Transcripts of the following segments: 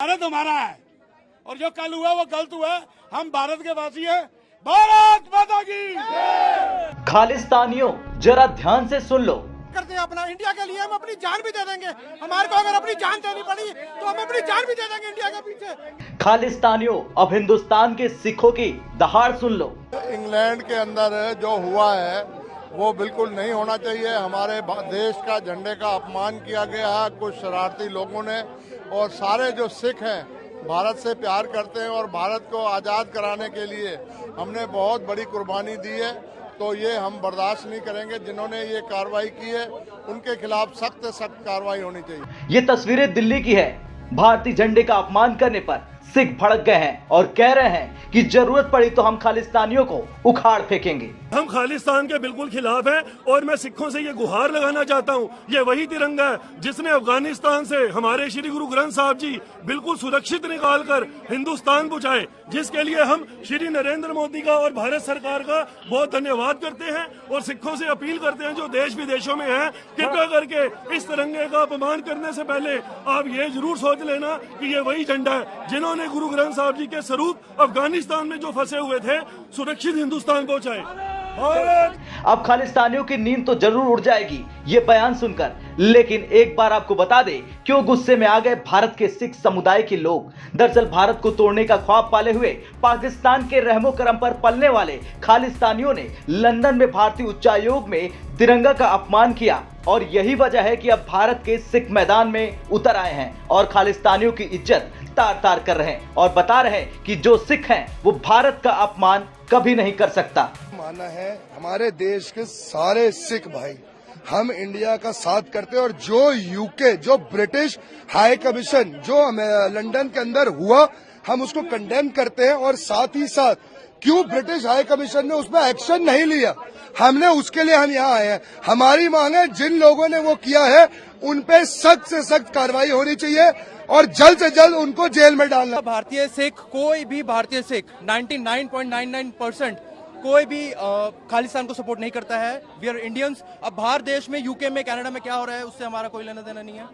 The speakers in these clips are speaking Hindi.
भारत हमारा है और जो कल हुआ वो गलत हुआ। हम भारत के वासी हैं। भारत माता की। खालिस्तानियों जरा ध्यान से सुन लो। करते हैं अपना इंडिया के लिए, हम अपनी जान भी दे देंगे। हमारे को अगर अपनी जान देनी पड़ी तो हम अपनी जान भी दे देंगे इंडिया के पीछे। खालिस्तानियों अब हिंदुस्तान के सिखों की दहाड़ सुन लो। इंग्लैंड के अंदर जो हुआ है वो बिल्कुल नहीं होना चाहिए। हमारे देश का झंडे का अपमान किया गया है कुछ शरारती लोगों ने, और सारे जो सिख हैं भारत से प्यार करते हैं और भारत को आज़ाद कराने के लिए हमने बहुत बड़ी कुर्बानी दी है। तो ये हम बर्दाश्त नहीं करेंगे। जिन्होंने ये कार्रवाई की है उनके खिलाफ सख्त से सख्त कार्रवाई होनी चाहिए। ये तस्वीरें दिल्ली की है। भारतीय झंडे का अपमान करने पर सिख भड़क गए हैं और कह रहे हैं कि जरूरत पड़ी तो हम खालिस्तानियों को उखाड़ फेंकेंगे। हम खालिस्तान के बिल्कुल खिलाफ हैं और मैं सिखों से ये गुहार लगाना चाहता हूँ, ये वही तिरंगा है जिसने अफगानिस्तान से हमारे श्री गुरु ग्रंथ साहब जी बिल्कुल सुरक्षित निकाल कर हिंदुस्तान पहुँचाए, जिसके लिए हम श्री नरेंद्र मोदी का और भारत सरकार का बहुत धन्यवाद करते हैं। और सिखों से अपील करते हैं जो देश विदेशों में हैं, कृपया करके इस तिरंगे का अपमान करने से पहले आप ये जरूर सोच लेना कि ये वही झंडा है जिन्होंने गुरु ग्रंथ साहब जी के स्वरूप अफगानिस्तान में जो फंसे हुए थे सुरक्षित हिंदुस्तान पहुँचाए। अब खालिस्तानियों की नींद तो जरूर उड़ जाएगी ये बयान सुनकर, लेकिन एक बार आपको बता दें क्यों गुस्से में आ गए भारत के सिख समुदाय के लोग। दरअसल भारत को तोड़ने का ख्वाब पाले हुए पाकिस्तान के रहमो करम पर पलने वाले खालिस्तानियों ने लंदन में भारतीय उच्चायोग में तिरंगा का अपमान किया और यही वजह है कि अब भारत के सिख मैदान में उतर आए हैं और खालिस्तानियों की इज्जत तार तार कर रहे हैं और बता रहे हैं कि जो सिख हैं वो भारत का अपमान कभी नहीं कर सकता। माना है हमारे देश के सारे सिख भाई हम इंडिया का साथ करते हैं, और जो यूके जो ब्रिटिश हाई कमीशन जो लंदन के अंदर हुआ हम उसको कंडेम करते हैं। और साथ ही साथ क्यों ब्रिटिश हाई कमीशन ने उसमें एक्शन नहीं लिया, हमने उसके लिए हम यहाँ आए हैं। हमारी मांग है जिन लोगों ने वो किया है उन पे सख्त से सख्त कार्रवाई होनी चाहिए और जल्द से जल्द उनको जेल में डालना। भारतीय सिख, कोई भी भारतीय सिख 99.99% कोई भी खालिस्तान को सपोर्ट नहीं करता है। We are Indians. अब बाहर देश में, यूके में, कनाडा में क्या हो रहा है उससे हमारा कोई लेना देना नहीं है।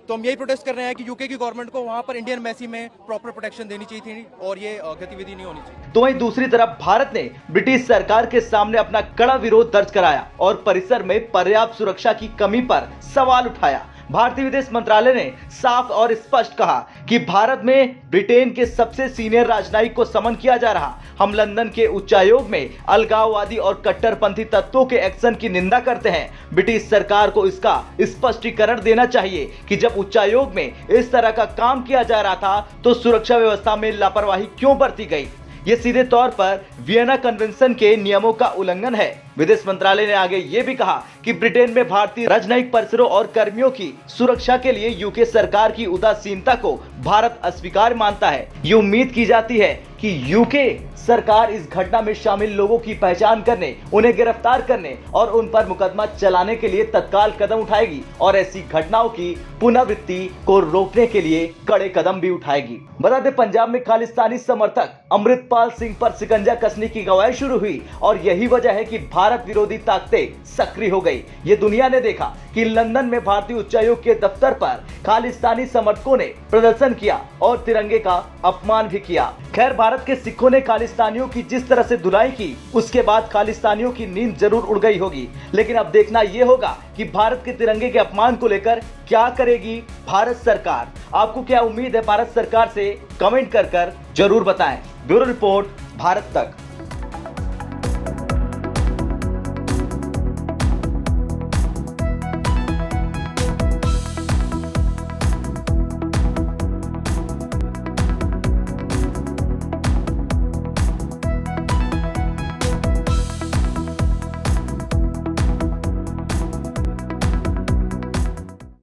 तो हम यही प्रोटेस्ट कर रहे हैं कि यूके की गवर्नमेंट को वहां पर इंडियन एम्बेसी में प्रॉपर प्रोटेक्शन देनी चाहिए थी और ये गतिविधि नहीं होनी चाहिए। तो वहीं दूसरी तरफ भारत ने ब्रिटिश सरकार के सामने अपना कड़ा विरोध दर्ज कराया और परिसर में पर्याप्त सुरक्षा की कमी पर सवाल उठाया। भारतीय विदेश मंत्रालय ने साफ और स्पष्ट कहा कि भारत में ब्रिटेन के सबसे सीनियर राजनयिक को समन किया जा रहा। हम लंदन के उच्चायोग में अलगाववादी और कट्टरपंथी तत्वों के एक्शन की निंदा करते हैं। ब्रिटिश सरकार को इसका स्पष्टीकरण देना चाहिए कि जब उच्चायोग में इस तरह का काम किया जा रहा था तो सुरक्षा व्यवस्था में लापरवाही क्यों बरती गई। ये सीधे तौर पर वियना कन्वेंशन के नियमों का उल्लंघन है। विदेश मंत्रालय ने आगे ये भी कहा कि ब्रिटेन में भारतीय राजनयिक परिसरों और कर्मियों की सुरक्षा के लिए यूके सरकार की उदासीनता को भारत अस्वीकार मानता है। ये उम्मीद की जाती है कि यूके सरकार इस घटना में शामिल लोगों की पहचान करने, उन्हें गिरफ्तार करने और उन पर मुकदमा चलाने के लिए तत्काल कदम उठाएगी और ऐसी घटनाओं की पुनरावृत्ति को रोकने के लिए कड़े कदम भी उठाएगी। बता दें पंजाब में खालिस्तानी समर्थक अमृतपाल सिंह पर शिकंजा कसने की गवाही शुरू हुई और यही वजह है कि भारत विरोधी ताकतें सक्रिय हो गई। ये दुनिया ने देखा कि लंदन में भारतीय उच्चायोग के दफ्तर पर खालिस्तानी समर्थकों ने प्रदर्शन किया और तिरंगे का अपमान भी किया। खैर भारत के सिखों ने खालिस्तानियों की जिस तरह से धुलाई की उसके बाद खालिस्तानियों की नींद जरूर उड़ गई होगी, लेकिन अब देखना यह होगा कि भारत के तिरंगे के अपमान को लेकर क्या करेगी भारत सरकार। आपको क्या उम्मीद है भारत सरकार से, कमेंट कर जरूर बताएं। ब्यूरो रिपोर्ट, भारत तक।